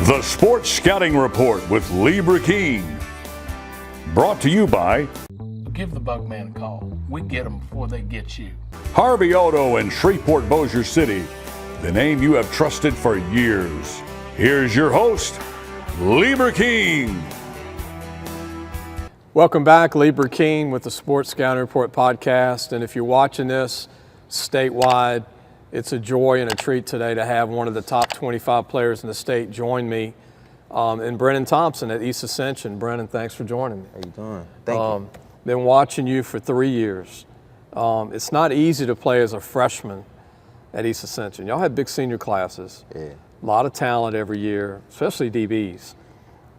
The Sports Scouting Report with Lee King. Brought to you by Give the Bug Man a call. We get them before they get you. Harvey Auto in Shreveport, Bossier City, the name you have trusted for years. Here's your host, Lee King. Welcome back, Lee King with the Sports Scouting Report podcast. And if you're watching this statewide, it's a joy and a treat today to have one of the top 25 players in the state join me, and Brennon Thompson at East Ascension. Brennon, thanks for joining me. How you doing? Thank you. Been watching you for 3 years. It's not easy to play as a freshman at East Ascension. Y'all have big senior classes. Yeah. A lot of talent every year, especially DBs.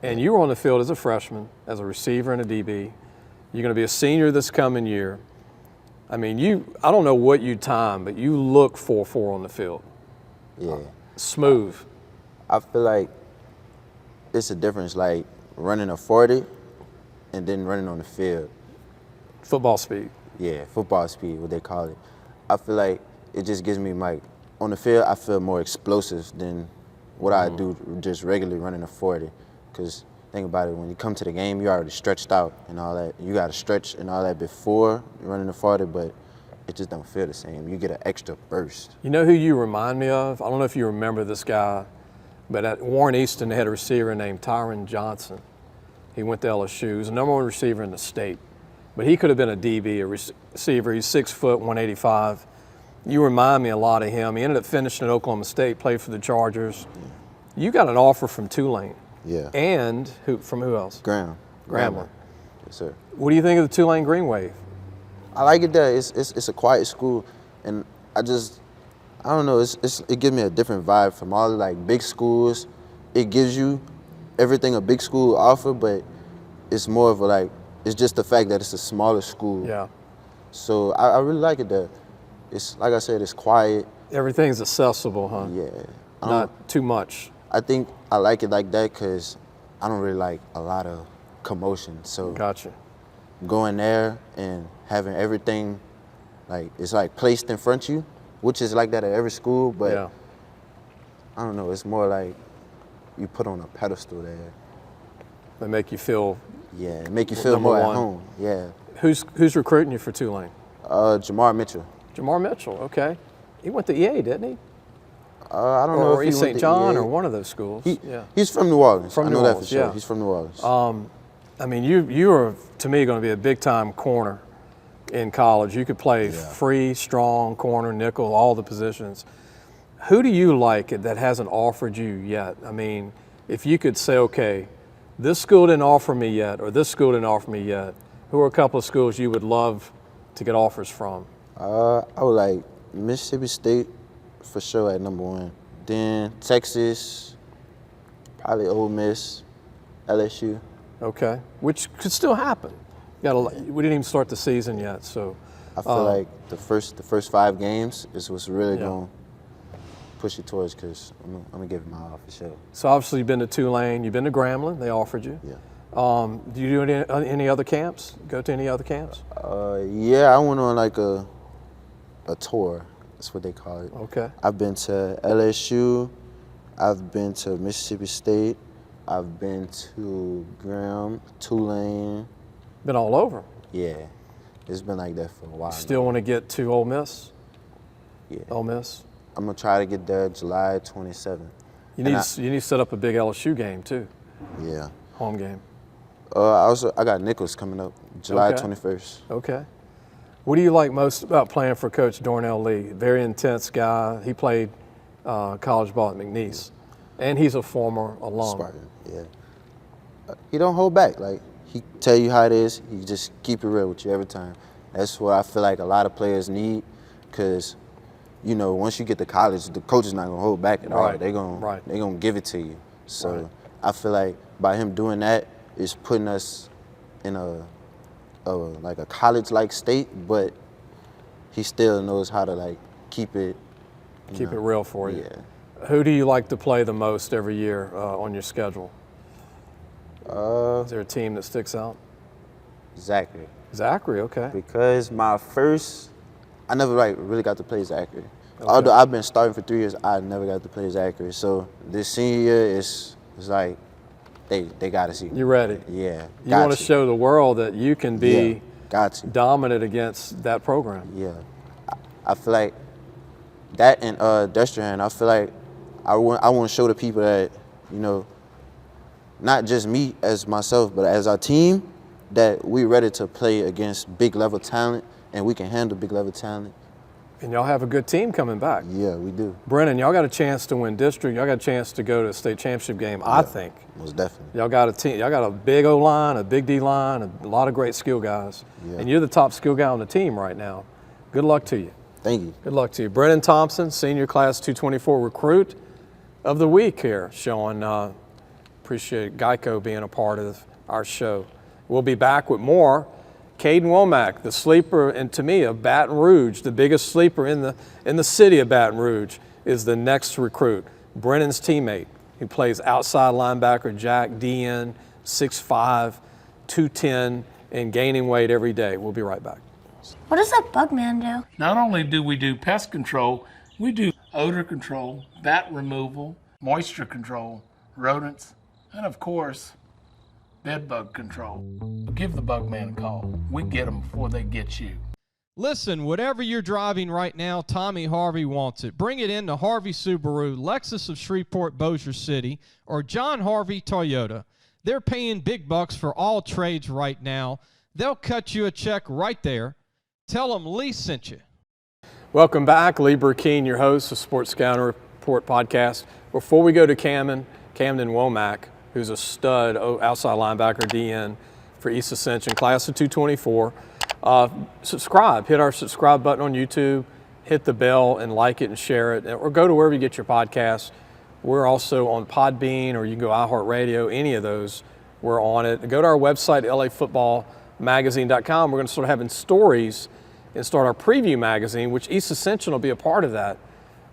And you were on the field as a freshman, as a receiver and a DB. You're going to be a senior this coming year. I mean, I don't know what you time, but you look 4-4 on the field. Yeah. Smooth. I feel like it's a difference, like running a 40 and then running on the field. Football speed. Yeah, football speed, what they call it. I feel like it just gives me, like, on the field, I feel more explosive than what I do just regularly running a 40. Because think about it, when you come to the game, you're already stretched out and all that. You got to stretch and all that before running the 40, but it just don't feel the same. You get an extra burst. You know who you remind me of? I don't know if you remember this guy, but at Warren Easton, they had a receiver named Tyron Johnson. He went to LSU. He was the number one receiver in the state. But he could have been a DB, a receiver. He's 6 foot, 185. You remind me a lot of him. He ended up finishing at Oklahoma State, played for the Chargers. You got an offer from Tulane. Yeah. And from who else? Grambling. Yes, sir. What do you think of the Tulane Green Wave? I like it there. It's a quiet school, and I don't know. It gives me a different vibe from all the like big schools. It gives you everything a big school offer, but it's more of a like it's just the fact that it's a smaller school. Yeah. So I really like it there. It's like I said, it's quiet. Everything's accessible, huh? Yeah. Not too much. I think I like it like that because I don't really like a lot of commotion. So Gotcha. going there and having everything like it's like placed in front of you, which is like that at every school, but Yeah. I don't know, it's more like you put on a pedestal there. They make you feel. Yeah, make you feel Number more one. at home. Yeah. Who's recruiting you for Tulane? Jamar Mitchell. Jamar Mitchell. Okay. He went to EA, didn't he? I don't know Or if East he went St. to John EA. or one of those schools. Yeah. He's from New Orleans. From I New know that Orleans, for sure. yeah. He's from New Orleans. I mean, you are, to me, going to be a big-time corner in college. You could play free, strong, corner, nickel, all the positions. Who do you like that hasn't offered you yet? I mean, if you could say, okay, this school didn't offer me yet, or this school didn't offer me yet, who are a couple of schools you would love to get offers from? I would like Mississippi State for sure at number one. Then Texas, probably Ole Miss, LSU. Okay, which could still happen. We didn't even start the season yet, so. I feel like the first 5 games is what's really Yeah. going to push you towards because I'm going to give it my all for sure. So obviously you've been to Tulane, you've been to Grambling, they offered you. Yeah. Do you do any other camps? Go to any other camps? Yeah, I went on like a tour. That's what they call it. Okay. I've been to LSU. I've been to Mississippi State. I've been to Tulane. Been all over. Yeah, it's been like that for a while. Still want to get to Ole Miss? Yeah. Ole Miss? I'm gonna try to get there July 27th. You need to set up a big LSU game too, Yeah. home game. I got Nichols coming up July Okay. 21st. Okay. What do you like most about playing for Coach Darnell Lee? Very intense guy. He played college ball at McNeese, and he's a former alum. Spartan. Yeah. He don't hold back. Like he tell you how it is. He just keep it real with you every time. That's what I feel like a lot of players need, because you know once you get to college, the coach is not gonna hold back at all. Right. They gonna give it to you. So I feel like by him doing that is putting us in a college-like state, but he still knows how to like keep it Keep it real for you. Yeah. Who do you like to play the most every year on your schedule? Is there a team that sticks out? Zachary. Zachary, okay. Because I never really got to play Zachary. Okay. Although I've been starting for 3 years, I never got to play Zachary. So this senior year is it's like they got to see. You ready? Yeah. You want to show the world that you can be dominant against that program. Yeah. I feel like that and Destrehan, I feel like I want to show the people that, you know, not just me as myself, but as our team, that we ready to play against big level talent and we can handle big level talent. And y'all have a good team coming back. Yeah, we do. Brennon, y'all got a chance to win district. Y'all got a chance to go to a state championship game, I think. Most definitely. Y'all got a team. Y'all got a big O-line, a big D-line, a lot of great skill guys. Yeah. And you're the top skill guy on the team right now. Good luck to you. Thank you. Good luck to you. Brennon Thompson, senior class 224 recruit of the week here, showing appreciate Geico being a part of our show. We'll be back with more. Caden Womack, the sleeper, and to me, of Baton Rouge, the biggest sleeper in the city of Baton Rouge, is the next recruit. Brennon's teammate. He plays outside linebacker, Jack, DN, 6'5", 210, and gaining weight every day. We'll be right back. What does that bug man do? Not only do we do pest control, we do odor control, bat removal, moisture control, rodents, and of course, bed bug control. Give the bug man a call. We get them before they get you. Listen, whatever you're driving right now, Tommy Harvey wants it. Bring it in to Harvey Subaru, Lexus of Shreveport, Bossier City, or John Harvey Toyota. They're paying big bucks for all trades right now. They'll cut you a check right there. Tell them Lee sent you. Welcome back. Lee Burkeen, your host of Sports Scouting Report podcast. Before we go to Camden Womack, who's a stud outside linebacker DN for East Ascension, class of 224. Subscribe. Hit our subscribe button on YouTube. Hit the bell and like it and share it. Or go to wherever you get your podcasts. We're also on Podbean, or you can go iHeartRadio, any of those. We're on it. Go to our website, lafootballmagazine.com. We're going to start having stories and start our preview magazine, which East Ascension will be a part of that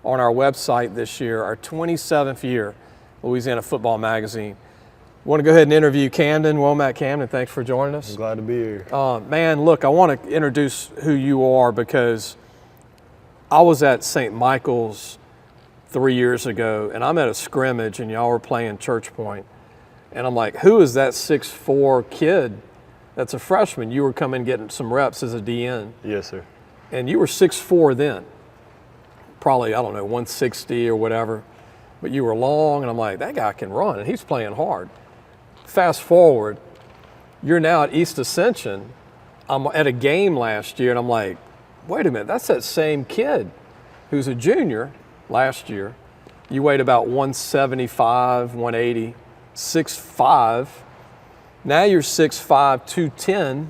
on our website this year, our 27th year, Louisiana Football Magazine. Want to go ahead and interview Camden, Womack. Camden, thanks for joining us. I'm glad to be here. Man, look, I want to introduce who you are because I was at St. Michael's 3 years ago, and I'm at a scrimmage, and y'all were playing Church Point. And I'm like, who is that 6'4" kid that's a freshman? You were coming getting some reps as a DN. Yes, sir. And you were 6'4" then. Probably, I don't know, 160 or whatever. But you were long, and I'm like, that guy can run, and he's playing hard. Fast forward, you're now at East Ascension. I'm at a game last year, and I'm like, wait a minute, that's that same kid who's a junior last year. You weighed about 175, 180, 6'5". Now you're 6'5", 210,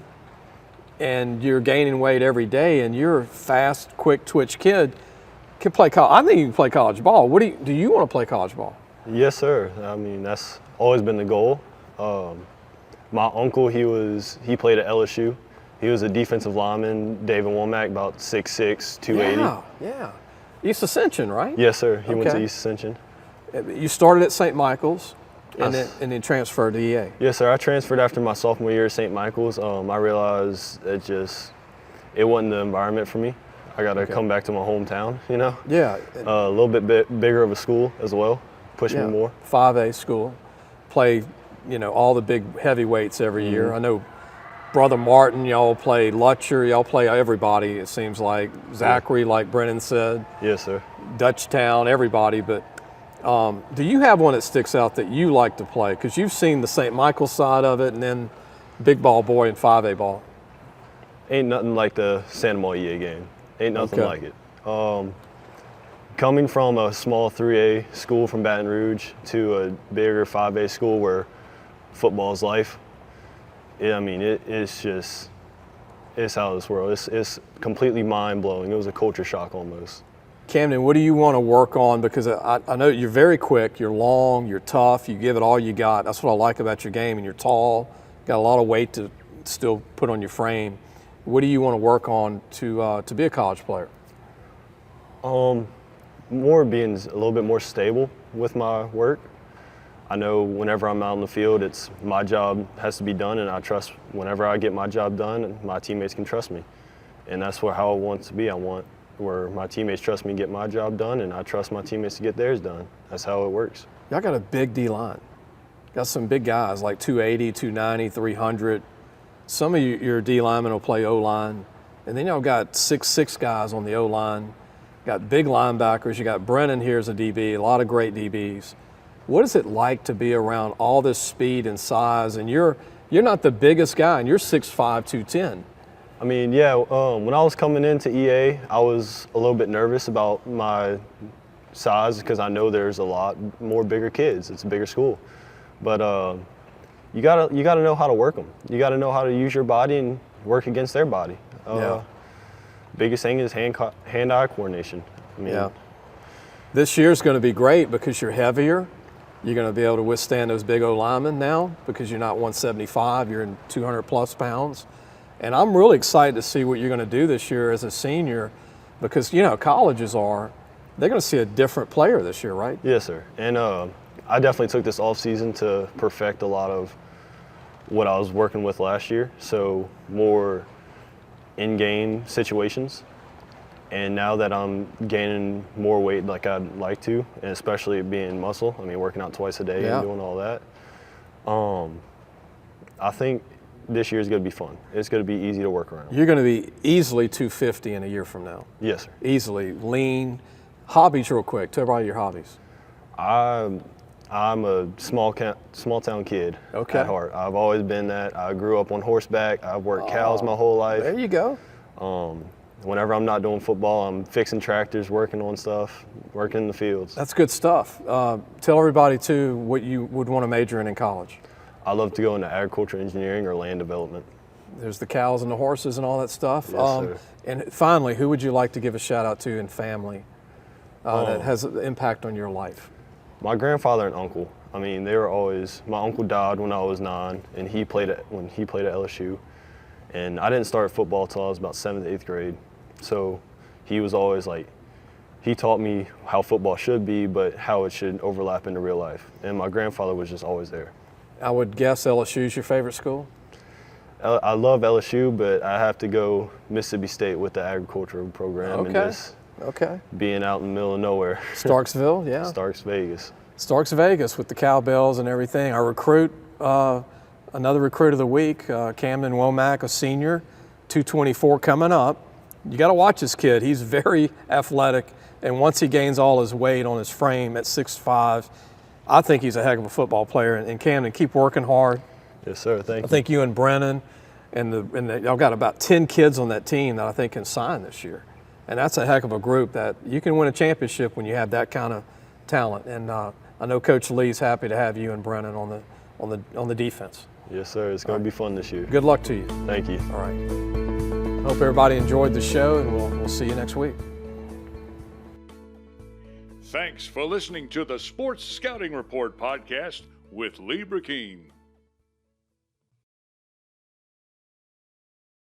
and you're gaining weight every day, and you're a fast, quick twitch kid. Can play I think you can play college ball. Do you want to play college ball? Yes, sir. I mean, that's always been the goal. My uncle, he played at LSU. He was a defensive lineman, David Womack, about 6'6", 280. Yeah. East Ascension, right? Yes, sir. He went to East Ascension. You started at St. Michael's and then transferred to EA. Yes, sir. I transferred after my sophomore year at St. Michael's. I realized it wasn't the environment for me. I got to come back to my hometown, you know? Yeah. A little bit bigger of a school as well. Push me more. 5A school. Play, all the big heavyweights every year. I know Brother Martin, y'all play Lutcher, y'all play everybody, it seems like. Zachary, like Brennon said. Yes, sir. Dutchtown, everybody. But do you have one that sticks out that you like to play? Because you've seen the St. Michael side of it and then big ball boy and 5A ball. Ain't nothing like the Santa Maria game. Ain't nothing like it. Coming from a small 3A school from Baton Rouge to a bigger 5A school where football is life, it's out of this world. It's completely mind-blowing. It was a culture shock almost. Camden, what do you want to work on? Because I know you're very quick, you're long, you're tough, you give it all you got. That's what I like about your game, and you're tall, got a lot of weight to still put on your frame. What do you want to work on to be a college player? More being a little bit more stable with my work. I know whenever I'm out in the field, it's my job has to be done, and I trust whenever I get my job done, and my teammates can trust me. And that's how I want it to be. I want where my teammates trust me to get my job done, and I trust my teammates to get theirs done. That's how it works. Y'all got a big D-line. Got some big guys like 280, 290, 300. Some of your D linemen will play O-line. And then y'all got 6'6" guys on the O-line. Got big linebackers. You got Brennon here as a DB, a lot of great DBs. What is it like to be around all this speed and size? And you're not the biggest guy, and you're 6'5", 210. I mean, yeah, when I was coming into EA, I was a little bit nervous about my size because I know there's a lot more bigger kids. It's a bigger school. But you gotta know how to work them. You gotta know how to use your body and work against their body. Biggest thing is hand-eye coordination. I mean, yeah. This year's going to be great because you're heavier. You're going to be able to withstand those big O-linemen now because you're not 175, you're in 200-plus pounds. And I'm really excited to see what you're going to do this year as a senior because, you know, colleges they're going to see a different player this year, right? Yes, sir. And I definitely took this off-season to perfect a lot of what I was working with last year, so more in-game situations. And now that I'm gaining more weight like I'd like to, and especially being muscle, I mean, working out twice a day and doing all that, I think this year is going to be fun. It's going to be easy to work around. You're going to be easily 250 in a year from now. Yes, sir. Easily. Lean. Hobbies real quick. Tell everybody your hobbies. I'm a small town kid at heart. I've always been that. I grew up on horseback. I've worked cows my whole life. There you go. Whenever I'm not doing football, I'm fixing tractors, working on stuff, working in the fields. That's good stuff. Tell everybody, too, what you would want to major in college. I love to go into agriculture engineering or land development. There's the cows and the horses and all that stuff. Yes, sir. And finally, who would you like to give a shout out to in family that has an impact on your life? My grandfather and uncle. I mean, they were always. My uncle died when I was 9, and he played at LSU. And I didn't start football until I was about 7th, 8th grade. So he was always like, he taught me how football should be, but how it should overlap into real life. And my grandfather was just always there. I would guess LSU is your favorite school? I love LSU, but I have to go Mississippi State with the agricultural program and just being out in the middle of nowhere. Starksville, yeah. Starks, Vegas. Starks, Vegas with the cowbells and everything. Our recruit, another recruit of the week, Camden, Womack, a senior, 224 coming up. You got to watch this kid. He's very athletic, and once he gains all his weight on his frame at 6'5", I think he's a heck of a football player. And Camden, keep working hard. Yes, sir. Thank you. I think you and Brennon y'all got about 10 kids on that team that I think can sign this year. And that's a heck of a group that you can win a championship when you have that kind of talent. And I know Coach Lee's happy to have you and Brennon on the defense. Yes, sir. It's going to be fun this year. Good luck to you. Thank you. All right. Hope everybody enjoyed the show, and we'll see you next week. Thanks for listening to the Sports Scouting Report podcast with Lee Burkeen.